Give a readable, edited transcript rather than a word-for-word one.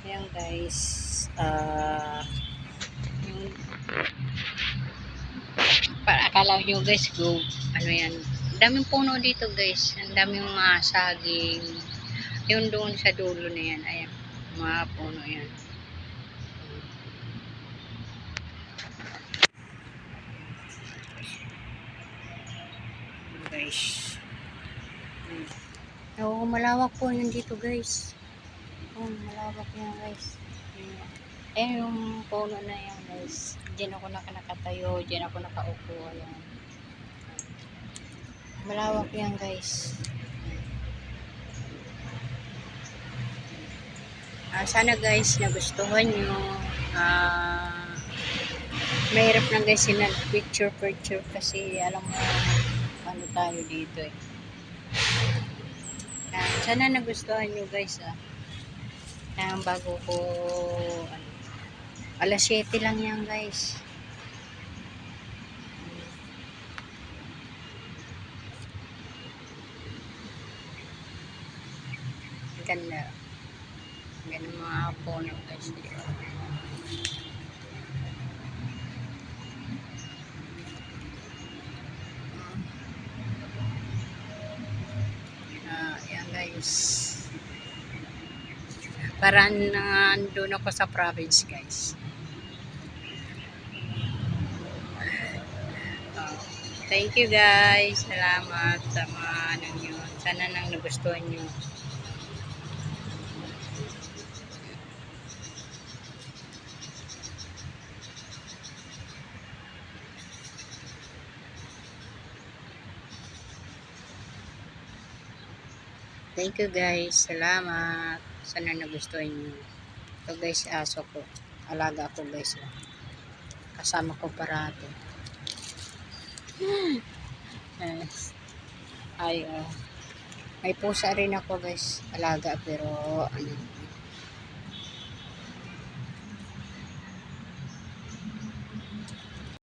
Ayan guys, yung para akala nyo guys, go, ano yan, ang daming puno dito guys, ang daming mga saging, yung doon sa dulo na yan, ayan, mga puno yan. Guys, oo, malawak po yan dito guys. Oh, malawak yan guys. Ayan yung puno na yan guys. Diyan ako nakatayo, diyan ako nakaupo. Ayan. Malawak yan guys. Sana guys nagustuhan nyo. Mahirap na guys yung picture kasi alam mo ano tayo dito eh. Sana nagustuhan nyo guys bago ko alas 7 lang yan guys. Ganda mga puno guys dito. Yan guys, parang nandun ako sa province guys. Thank you guys, salamat sa mga ano nyo, sana nang nagustuhan nyo. Thank you guys, salamat, sana nagustuhan nyo. Ito guys, aso ko, alaga ko guys, kasama ko parati. Yes. Ay, may pusa rin ako guys, alaga, pero ano,